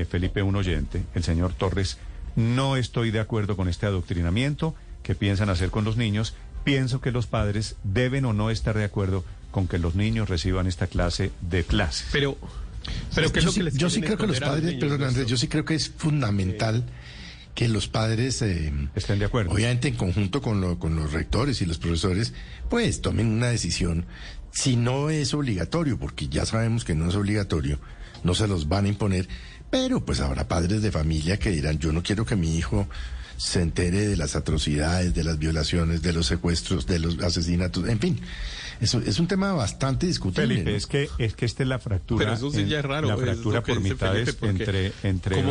Felipe, un oyente, el señor Torres, no estoy de acuerdo con este adoctrinamiento que piensan hacer con los niños. Pienso que los padres deben o no estar de acuerdo con que los niños reciban esta clase de clases. Pero ¿qué es lo que les yo sí creo que los padres, perdón Andrés, yo sí creo que es fundamental que los padres estén de acuerdo. Obviamente en conjunto con los rectores y los profesores, pues tomen una decisión. Si no es obligatorio, porque ya sabemos que no es obligatorio, no se los van a imponer, pero pues habrá padres de familia que dirán, yo no quiero que mi hijo se entere de las atrocidades, de las violaciones, de los secuestros, de los asesinatos, en fin. Eso es un tema bastante discutible, Felipe, ¿no? es que esta es la fractura. Pero eso sí ya es raro. La fractura por mitades entre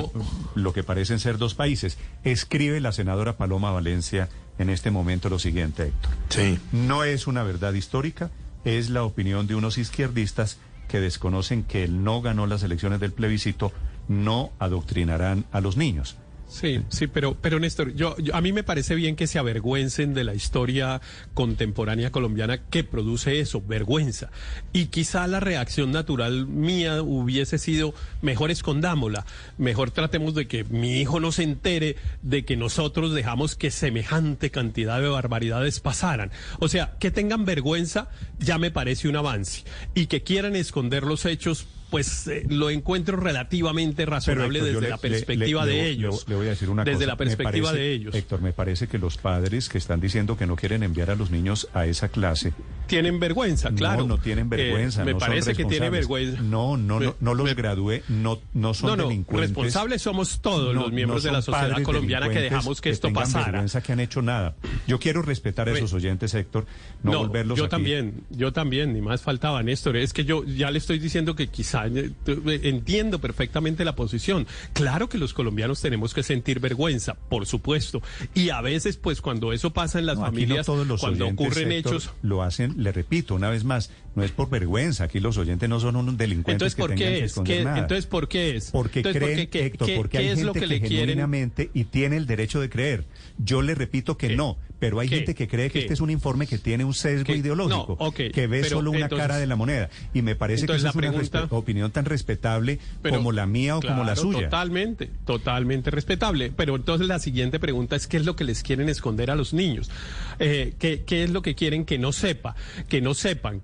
lo que parecen ser dos países. Escribe la senadora Paloma Valencia en este momento lo siguiente, Héctor. Sí. No es una verdad histórica, es la opinión de unos izquierdistas que desconocen que el no ganó las elecciones del plebiscito, no adoctrinarán a los niños. Sí, pero Néstor, a mí me parece bien que se avergüencen de la historia contemporánea colombiana que produce eso, vergüenza. Y quizá la reacción natural mía hubiese sido, mejor escondámosla, mejor tratemos de que mi hijo no se entere de que nosotros dejamos que semejante cantidad de barbaridades pasaran. O sea, que tengan vergüenza ya me parece un avance. Y que quieran esconder los hechos, pues lo encuentro relativamente razonable. Héctor, desde la perspectiva de ellos. Le voy a decir una cosa. Desde la perspectiva de ellos. Héctor, me parece que los padres que están diciendo que no quieren enviar a los niños a esa clase tienen vergüenza, claro. No tienen vergüenza. Me parece que tiene vergüenza. No los gradué, no son delincuentes. Responsables somos todos los miembros de la sociedad colombiana que dejamos que esto pasara. Vergüenza que han hecho nada. Yo quiero respetar a esos oyentes, Héctor, no volverlos yo aquí. Yo también, ni más faltaba, Néstor. Es que yo ya le estoy diciendo que quizá entiendo perfectamente la posición. Claro que los colombianos tenemos que sentir vergüenza, por supuesto. Y a veces, pues, cuando eso pasa en las familias, cuando ocurren hechos, lo hacen, le repito una vez más, no es por vergüenza. Aquí los oyentes no son unos delincuentes que tengan que esconder nada. Entonces, ¿por qué es? Porque creen, Héctor, porque hay gente que genuinamente y tiene el derecho de creer. Yo le repito que no, pero hay gente que cree que este es un informe que tiene un sesgo ideológico, que ve solo una cara de la moneda. Y me parece que esa es una opinión tan respetable como la mía o como la suya. Totalmente respetable. Pero entonces la siguiente pregunta es, ¿qué es lo que les quieren esconder a los niños? ¿Qué es lo que quieren que no sepan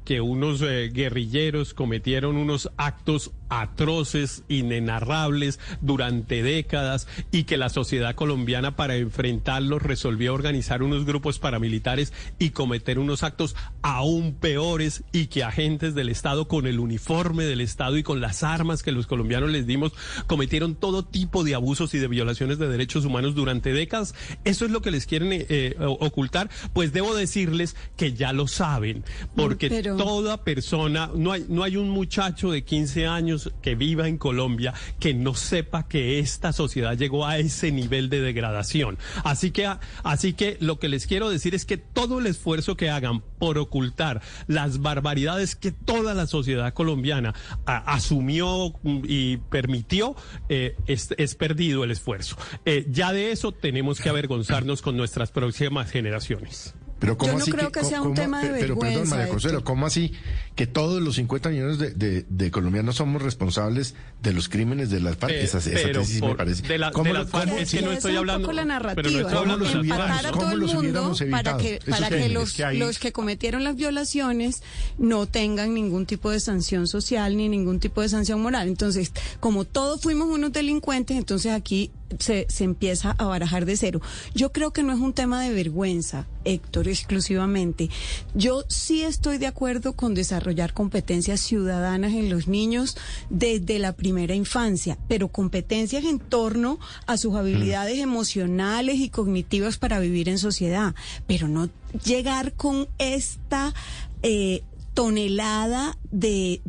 que unos guerrilleros cometieron unos actos atroces, inenarrables durante décadas, y que la sociedad colombiana, para enfrentarlos, resolvió organizar unos grupos paramilitares y cometer unos actos aún peores, y que agentes del Estado, con el uniforme del Estado y con las armas que los colombianos les dimos, cometieron todo tipo de abusos y de violaciones de derechos humanos durante décadas? ¿Eso es lo que les quieren ocultar? Pues debo decirles que ya lo saben, porque toda persona, no hay un muchacho de 15 años que viva en Colombia que no sepa que esta sociedad llegó a ese nivel de degradación. Así que lo que les quiero decir es que todo el esfuerzo que hagan por ocultar las barbaridades que toda la sociedad colombiana asumió y permitió, es perdido el esfuerzo. Ya de eso tenemos que avergonzarnos con nuestras próximas generaciones. Pero ¿cómo yo no así creo que sea un tema de vergüenza. Pero perdón, María Consuelo, ¿cómo así que todos los 50 millones de colombianos somos responsables de los crímenes de las FARC? Esa tesis me parece. De las FARC, es que no estoy hablando. Poco la narrativa, empatar a todo el mundo para que los que cometieron las violaciones no tengan ningún tipo de sanción social ni ningún tipo de sanción moral. Entonces, como todos fuimos unos delincuentes, entonces aquí se empieza a barajar de cero. Yo creo que no es un tema de vergüenza, Héctor, exclusivamente. Yo sí estoy de acuerdo con desarrollar competencias ciudadanas en los niños desde la primera infancia, pero competencias en torno a sus habilidades emocionales y cognitivas para vivir en sociedad, pero no llegar con esta tonelada de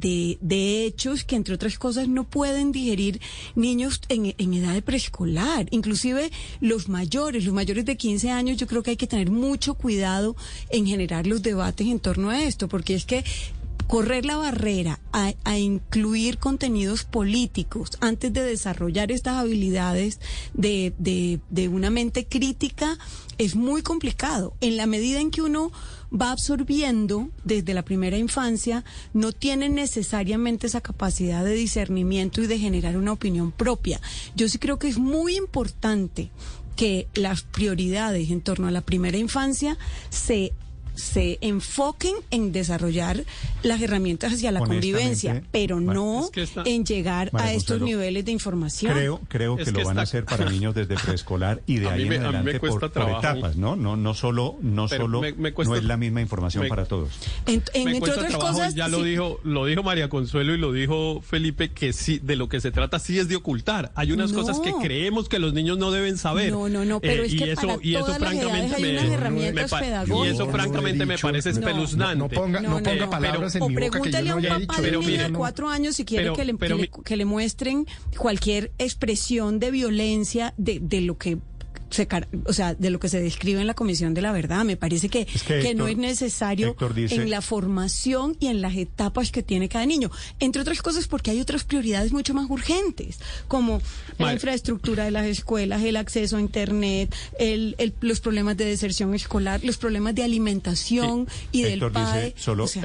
hechos que, entre otras cosas, no pueden digerir niños en edad de preescolar. Inclusive los mayores de 15 años, yo creo que hay que tener mucho cuidado en generar los debates en torno a esto, porque es que correr la barrera a incluir contenidos políticos antes de desarrollar estas habilidades de una mente crítica es muy complicado. En la medida en que uno va absorbiendo desde la primera infancia, no tiene necesariamente esa capacidad de discernimiento y de generar una opinión propia. Yo sí creo que es muy importante que las prioridades en torno a la primera infancia se enfoquen en desarrollar las herramientas hacia la convivencia, pero no en llegar a estos niveles de información. Creo que lo van a hacer para niños desde preescolar y de ahí en adelante por etapas, ¿no? No solo no es la misma información para todos. Entre otras cosas, ya lo dijo María Consuelo y lo dijo Felipe, que sí, de lo que se trata sí es de ocultar. Hay unas cosas que creemos que los niños no deben saber. No, pero es que para todas las edades hay unas herramientas pedagógicas. Y eso francamente me parece espeluznante. No ponga palabras en mi boca que yo no haya dicho. Pregúntale a un papá de 4 años si quiere que le muestren cualquier expresión de violencia de lo que de lo que se describe en la Comisión de la Verdad. Me parece que Héctor, no es necesario en la formación y en las etapas que tiene cada niño. Entre otras cosas porque hay otras prioridades mucho más urgentes, como la infraestructura de las escuelas, el acceso a Internet, los problemas de deserción escolar, los problemas de alimentación y Héctor del PAE.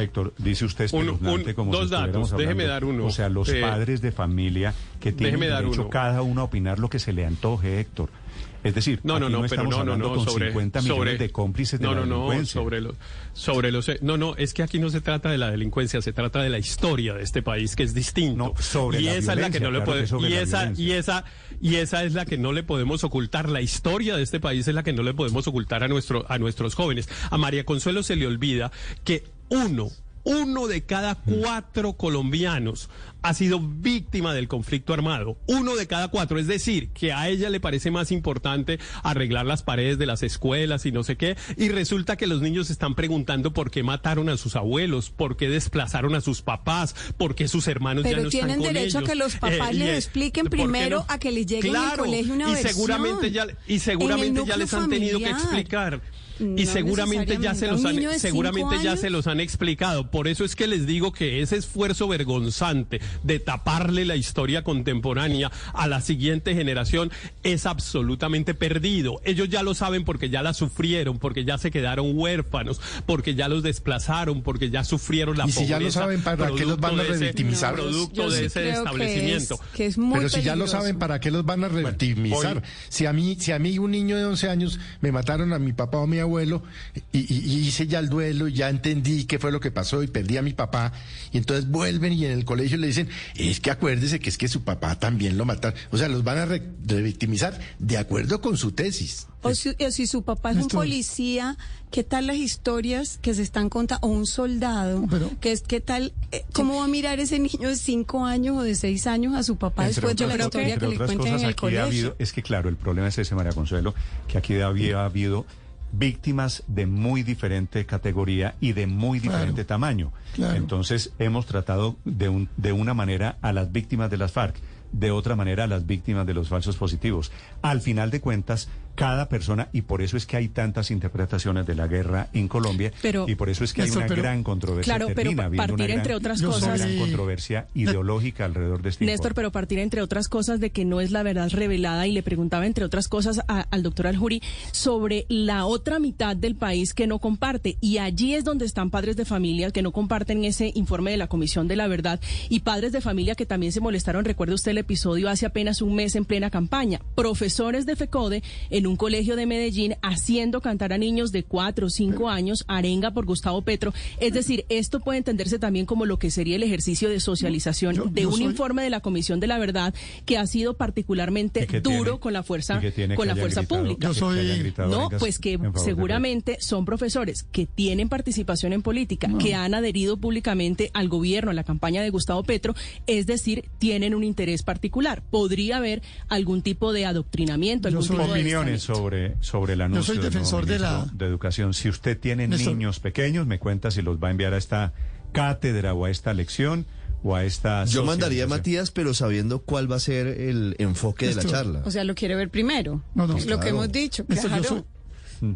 Héctor, dice usted espeluznante como dos si datos, déjeme dar uno. O sea, los padres de familia que tienen derecho cada uno a opinar lo que se le antoje, Héctor. Es decir, no estamos hablando con 50 millones de cómplices de la delincuencia. Es que aquí no se trata de la delincuencia, se trata de la historia de este país, que es distinto. Y esa es la que no le esa es la que no le podemos ocultar. La historia de este país es la que no le podemos ocultar a nuestros jóvenes. A María Consuelo se le olvida que uno de cada 4 colombianos ha sido víctima del conflicto armado. 1 de cada 4. Es decir, que a ella le parece más importante arreglar las paredes de las escuelas y no sé qué. Y resulta que los niños están preguntando por qué mataron a sus abuelos, por qué desplazaron a sus papás, por qué sus hermanos ya no están con ellos. Pero tienen derecho a que los papás les expliquen primero a que les llegue en el colegio una versión. Y seguramente ya les han tenido que explicar. Y seguramente ya se los han explicado. Por eso es que les digo que ese esfuerzo vergonzante de taparle la historia contemporánea a la siguiente generación es absolutamente perdido. Ellos ya lo saben porque ya la sufrieron, porque ya se quedaron huérfanos, porque ya los desplazaron, porque ya sufrieron la pobreza. Y si ya lo saben, ¿para qué los van a revictimizar? Producto de ese establecimiento. Que es muy Pero si ya lo saben, ¿para qué los van a revictimizar? Si a mí un niño de 11 años me mataron a mi papá o a mi abuelo y hice ya el duelo, ya entendí qué fue lo que pasó y perdí a mi papá, y entonces vuelven y en el colegio le dicen, es que acuérdese que es que su papá también lo mataron. O sea, los van a revictimizar de acuerdo con su tesis. O si su papá es un policía, ¿qué tal las historias que se están contando? O un soldado, ¿qué tal? ¿Cómo va a mirar ese niño de 5 años o de 6 años a su papá después de la historia que le cuentan en el colegio? Es que claro, el problema es ese, María Consuelo, que aquí había habido víctimas de muy diferente categoría y de muy diferente tamaño. Entonces hemos tratado de una manera a las víctimas de las FARC, de otra manera a las víctimas de los falsos positivos. Al final de cuentas, cada persona, y por eso es que hay tantas interpretaciones de la guerra en Colombia, y por eso es que hay una gran controversia. Claro, pero partir entre otras cosas, una gran controversia ideológica alrededor de este Néstor, pero partir entre otras cosas de que no es la verdad revelada, y le preguntaba entre otras cosas al doctor Aljuri sobre la otra mitad del país que no comparte, y allí es donde están padres de familia que no comparten ese informe de la Comisión de la Verdad, y padres de familia que también se molestaron. Recuerda usted el episodio hace apenas un mes en plena campaña, profesores de FECODE en un colegio de Medellín haciendo cantar a niños de 4 o 5 años arenga por Gustavo Petro. Es decir, esto puede entenderse también como lo que sería el ejercicio de socialización de un informe de la Comisión de la Verdad que ha sido particularmente duro con la fuerza pública. Pues que seguramente son profesores que tienen participación en política, que han adherido públicamente al gobierno, a la campaña de Gustavo Petro, es decir, tienen un interés particular. Podría haber algún tipo de adoctrinamiento, algún tipo de opiniones sobre el anuncio del nuevo ministro de Educación. Si usted tiene niños pequeños, me cuenta si los va a enviar a esta cátedra o a esta lección o a esta... Yo mandaría a Matías, pero sabiendo cuál va a ser el enfoque de la charla. O sea, lo quiere ver primero. No, es lo que hemos dicho. Claro.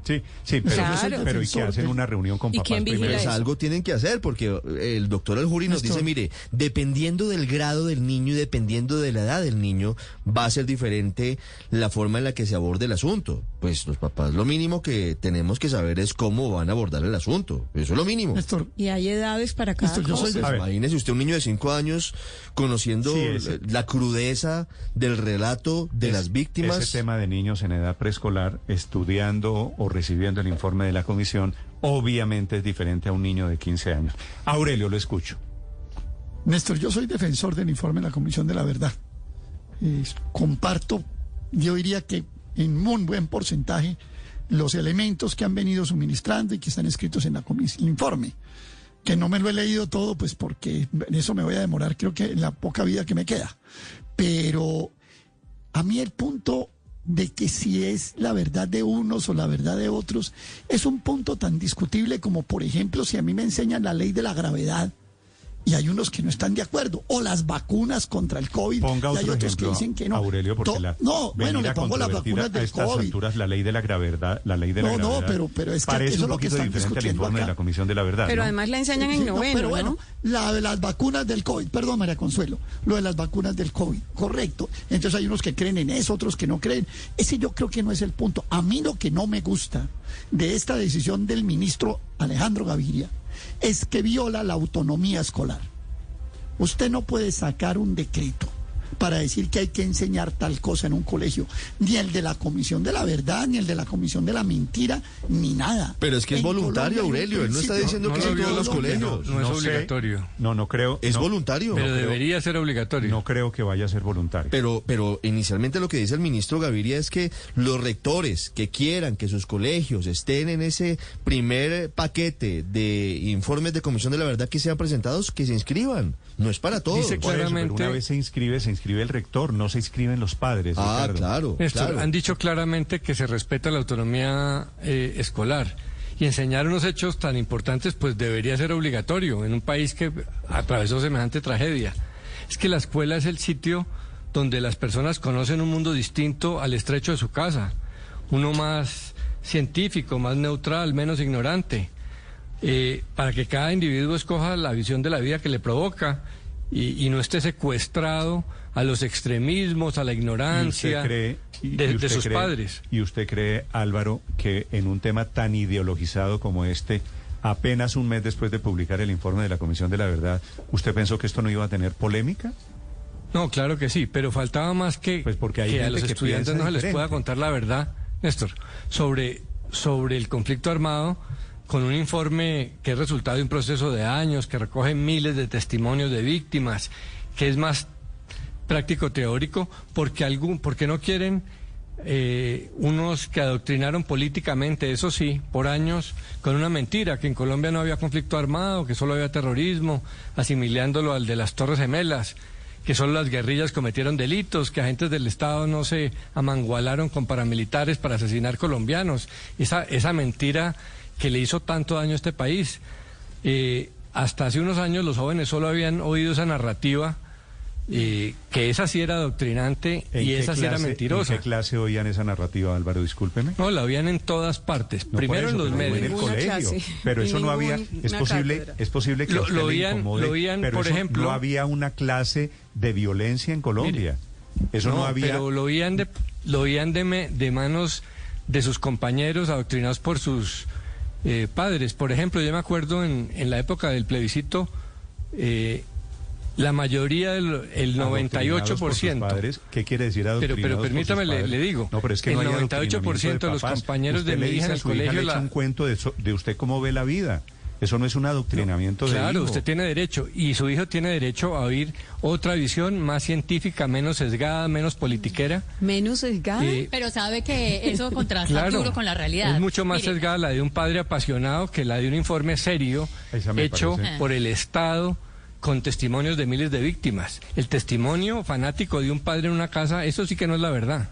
Sí, pero ¿y qué hacen una reunión con papás primero? Pues algo tienen que hacer, porque el doctor Aljuri nos dice, mire, dependiendo del grado del niño y dependiendo de la edad del niño, va a ser diferente la forma en la que se aborde el asunto. Pues los papás lo mínimo que tenemos que saber es cómo van a abordar el asunto. Eso es lo mínimo. Y hay edades para cada cosa. Imagínese usted un niño de 5 años conociendo la crudeza del relato de las víctimas. Ese tema de niños en edad preescolar estudiando o recibiendo el informe de la comisión, obviamente es diferente a un niño de 15 años. Aurelio, lo escucho. Néstor, yo soy defensor del informe de la Comisión de la Verdad. Comparto, yo diría que en un buen porcentaje, los elementos que han venido suministrando y que están escritos en el informe. Que no me lo he leído todo, pues porque en eso me voy a demorar, creo que en la poca vida que me queda. Pero a mí el punto de que si es la verdad de unos o la verdad de otros, es un punto tan discutible como, por ejemplo, si a mí me enseñan la ley de la gravedad y hay unos que no están de acuerdo, o las vacunas contra el COVID, ponga y hay otros ejemplo, que dicen que no. Aurelio, porque le pongo las vacunas del estas COVID. Alturas, la ley de la gravedad, pero es que parece eso un es lo que poquito están diferente al informe acá. de la Comisión de la Verdad. Pero ¿no? además la enseñan en noveno, pero bueno, ¿no? Las vacunas del COVID, perdón, María Consuelo, lo de las vacunas del COVID, correcto. Entonces hay unos que creen en eso, otros que no creen. Ese yo creo que no es el punto. A mí lo que no me gusta de esta decisión del ministro Alejandro Gaviria es que viola la autonomía escolar. Usted no puede sacar un decreto para decir que hay que enseñar tal cosa en un colegio, ni el de la Comisión de la Verdad, ni el de la Comisión de la Mentira, ni nada. Pero es que es voluntario, Aurelio, él no está diciendo que sea en todos los colegios. No es obligatorio. No creo. Es voluntario. Pero debería ser obligatorio. No creo que vaya a ser voluntario. Pero inicialmente lo que dice el ministro Gaviria es que los rectores que quieran que sus colegios estén en ese primer paquete de informes de Comisión de la Verdad que sean presentados, que se inscriban. No es para todos. Dice claramente, pero una vez se inscribe el rector, no se inscriben los padres. Ricardo. Claro. Néstor, han dicho claramente que se respeta la autonomía escolar. Y enseñar unos hechos tan importantes, pues debería ser obligatorio en un país que atravesó semejante tragedia. Es que la escuela es el sitio donde las personas conocen un mundo distinto al estrecho de su casa. Uno más científico, más neutral, menos ignorante. Para que cada individuo escoja la visión de la vida que le provoca y no esté secuestrado a los extremismos, a la ignorancia de sus padres. ¿Y usted cree, Álvaro, que en un tema tan ideologizado como este, apenas un mes después de publicar el informe de la Comisión de la Verdad, usted pensó que esto no iba a tener polémica? No, claro que sí, pero faltaba más que porque hay que a los estudiantes no se les pueda contar la verdad, Néstor, sobre el conflicto armado, con un informe que es resultado de un proceso de años, que recoge miles de testimonios de víctimas, que es más práctico teórico, porque no quieren unos que adoctrinaron políticamente, eso sí, por años, con una mentira, que en Colombia no había conflicto armado, que solo había terrorismo, asimilándolo al de las Torres Gemelas, que solo las guerrillas cometieron delitos, que agentes del Estado no se amangualaron con paramilitares para asesinar colombianos. Esa mentira que le hizo tanto daño a este país. Hasta hace unos años los jóvenes solo habían oído esa narrativa, que esa sí era adoctrinante y esa sí era mentirosa. ¿En qué clase oían esa narrativa, Álvaro? Discúlpeme. No, la oían en todas partes. No, primero en los medios. En el colegio. Pero eso no había. Es posible que lo oían, pero por ejemplo, no había una clase de violencia en Colombia. Eso no había. Pero lo oían de manos de sus compañeros adoctrinados por sus padres. Por ejemplo, yo me acuerdo en la época del plebiscito, la mayoría el 98%. Padres, ¿qué quiere decir adoctrinados? Pero permítame, le digo. No, pero es que el no 98% de los compañeros de mi hija en el colegio le echa un cuento de usted cómo ve la vida. Eso no es un adoctrinamiento de Claro, hijo. usted tiene derecho, y su hijo tiene derecho a oír otra visión más científica, menos sesgada, menos politiquera. ¿Menos sesgada? Pero sabe que eso contrasta duro con la realidad. Es mucho más sesgada la de un padre apasionado que la de un informe serio hecho por el Estado con testimonios de miles de víctimas. El testimonio fanático de un padre en una casa, eso sí que no es la verdad.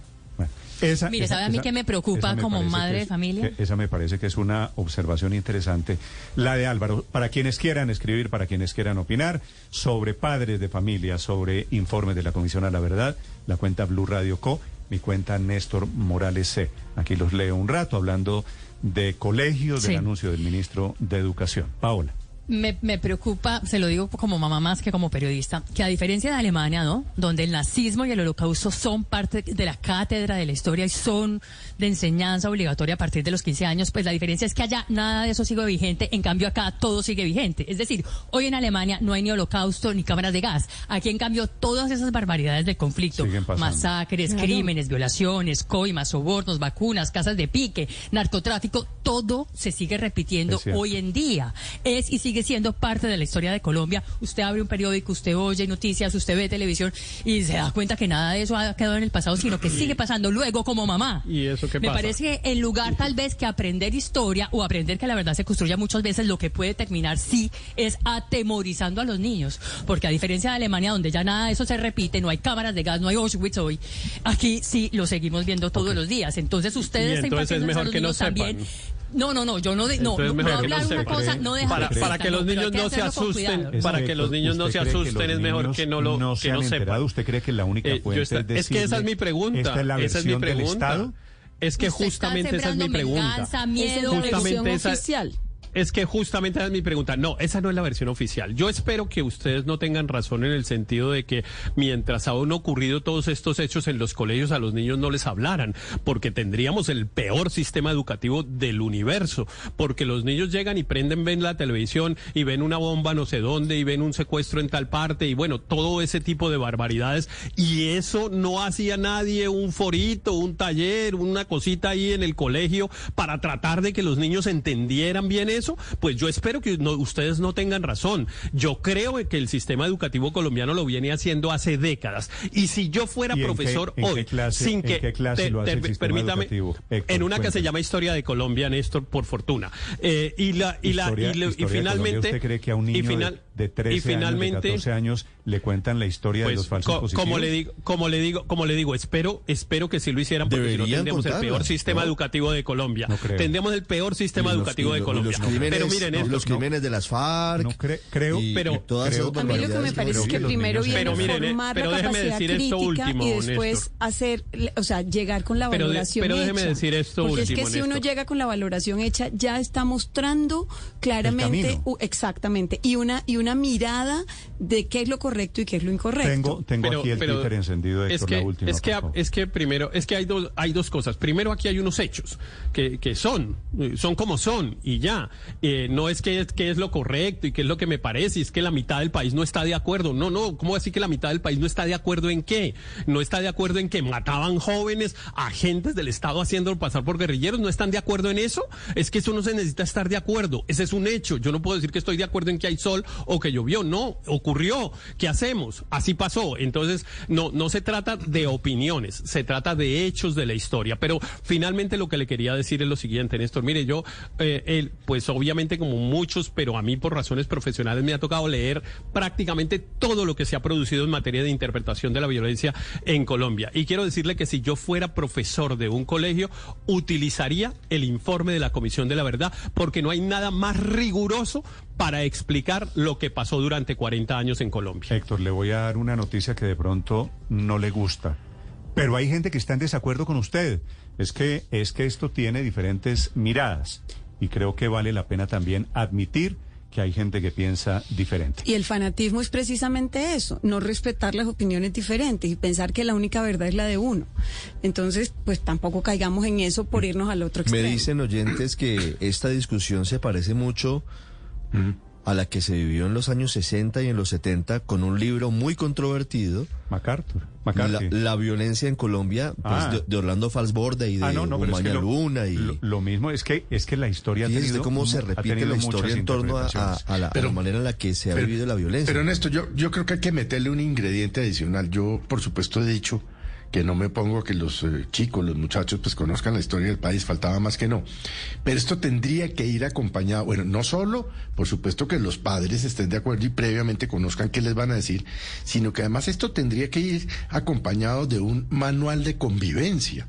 Mire, ¿sabe a mí qué me preocupa como madre de familia? Esa me parece que es una observación interesante. La de Álvaro, para quienes quieran escribir, para quienes quieran opinar sobre padres de familia, sobre informes de la Comisión a la Verdad, la cuenta Blue Radio Co. mi cuenta Néstor Morales C. Aquí los leo un rato hablando de colegios, del anuncio del ministro de Educación. Paola. Me preocupa, se lo digo como mamá más que como periodista, que a diferencia de Alemania, ¿no?, donde el nazismo y el holocausto son parte de la cátedra de la historia y son de enseñanza obligatoria a partir de los 15 años, pues la diferencia es que allá nada de eso sigue vigente, en cambio acá todo sigue vigente. Es decir, hoy en Alemania no hay ni holocausto ni cámaras de gas. Aquí en cambio todas esas barbaridades del conflicto, masacres, crímenes, violaciones, coimas, sobornos, vacunas, casas de pique, narcotráfico, todo se sigue repitiendo hoy en día. Es y sigue siendo parte de la historia de Colombia. Usted abre un periódico, usted oye noticias, usted ve televisión y se da cuenta que nada de eso ha quedado en el pasado, sino que sigue pasando. Luego, como mamá, ¿y eso qué pasa? Me parece que en lugar tal vez que aprender historia o aprender que la verdad se construya muchas veces, lo que puede terminar sí es atemorizando a los niños, porque a diferencia de Alemania, donde ya nada de eso se repite, no hay cámaras de gas, no hay Auschwitz hoy, aquí sí lo seguimos viendo todos los días. Entonces ustedes es mejor que no sepan. También. No, yo no hablar una cosa, no dejar para que los niños no se asusten, para que los niños no se asusten, es mejor que no sepan. ¿Usted cree que la única fuente es que esa es mi pregunta? Esa es mi pregunta. Es que justamente esa es mi pregunta. Justamente esa oficial. Es que justamente esa es mi pregunta. No, esa no es la versión oficial. Yo espero que ustedes no tengan razón en el sentido de que mientras han ocurrido todos estos hechos en los colegios, a los niños no les hablaran, porque tendríamos el peor sistema educativo del universo, porque los niños llegan y ven la televisión y ven una bomba no sé dónde y ven un secuestro en tal parte y bueno, todo ese tipo de barbaridades, y eso no hacía nadie un forito, un taller, una cosita ahí en el colegio para tratar de que los niños entendieran bien eso. Pues yo espero que ustedes no tengan razón. Yo creo que el sistema educativo colombiano lo viene haciendo hace décadas. Y si yo fuera profesor hoy, sin que permítame, en una que se llama Historia de Colombia, Néstor, por fortuna. Y finalmente, ¿usted cree que a un niño de 13 años, de 14 años le cuentan la historia de los falsos positivos? Como le digo, espero que sí lo hicieran, porque si no tendríamos el peor sistema educativo de Colombia. Tendríamos el peor sistema educativo de Colombia. Pero miren, los crímenes de las FARC. No creo, pero todas esas a mí lo que me parece es que primero viene formar la capacidad crítica y después hacer, o sea, llegar con la valoración hecha. Pero déjeme decir esto porque último. Es que si uno llega con la valoración hecha, ya está mostrando claramente, exactamente, y una mirada de qué es lo correcto y qué es lo incorrecto. Tengo aquí el Twitter encendido, Héctor, la última. Es que primero, hay dos cosas. Primero, aquí hay unos hechos que son como son y ya. No es que es lo correcto y que es lo que me parece, y es que la mitad del país no está de acuerdo. No, ¿cómo decir que la mitad del país no está de acuerdo en qué? No está de acuerdo en que mataban jóvenes, agentes del Estado haciéndolo pasar por guerrilleros. ¿No están de acuerdo en eso? Es que eso no se necesita estar de acuerdo. Ese es un hecho. Yo no puedo decir que estoy de acuerdo en que hay sol o que llovió. No, ocurrió. ¿Qué hacemos? Así pasó. Entonces, no se trata de opiniones, se trata de hechos de la historia. Pero finalmente lo que le quería decir es lo siguiente, Néstor. Mire, yo, pues obviamente como muchos, pero a mí por razones profesionales me ha tocado leer prácticamente todo lo que se ha producido en materia de interpretación de la violencia en Colombia. Y quiero decirle que si yo fuera profesor de un colegio, utilizaría el informe de la Comisión de la Verdad, porque no hay nada más riguroso para explicar lo que pasó durante 40 años en Colombia. Héctor, le voy a dar una noticia que de pronto no le gusta, pero hay gente que está en desacuerdo con usted. Es que esto tiene diferentes miradas y creo que vale la pena también admitir que hay gente que piensa diferente. Y el fanatismo es precisamente eso, no respetar las opiniones diferentes y pensar que la única verdad es la de uno. Entonces, pues tampoco caigamos en eso por irnos al otro extremo. Me dicen oyentes que esta discusión se parece mucho a la que se vivió en los años 60 y en los 70 con un libro muy controvertido, MacArthur. La violencia en Colombia, pues, de Orlando Falsborda y de Umaña Luna. Lo mismo es que la historia ha tenido, cómo se repite la historia en torno a la manera en la que se ha vivido la violencia. Pero Néstor, yo creo que hay que meterle un ingrediente adicional. Yo, por supuesto, he dicho que no me pongo a que los chicos, los muchachos, pues conozcan la historia del país, faltaba más que no. Pero esto tendría que ir acompañado, bueno, no solo, por supuesto, que los padres estén de acuerdo y previamente conozcan qué les van a decir, sino que además esto tendría que ir acompañado de un manual de convivencia,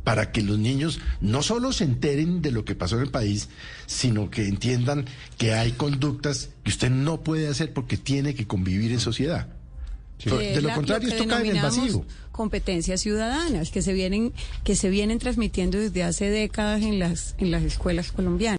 para que los niños no solo se enteren de lo que pasó en el país, sino que entiendan que hay conductas que usted no puede hacer porque tiene que convivir en sociedad. De lo contrario, esto cae en el vacío. Competencias ciudadanas que se vienen transmitiendo desde hace décadas en las escuelas colombianas.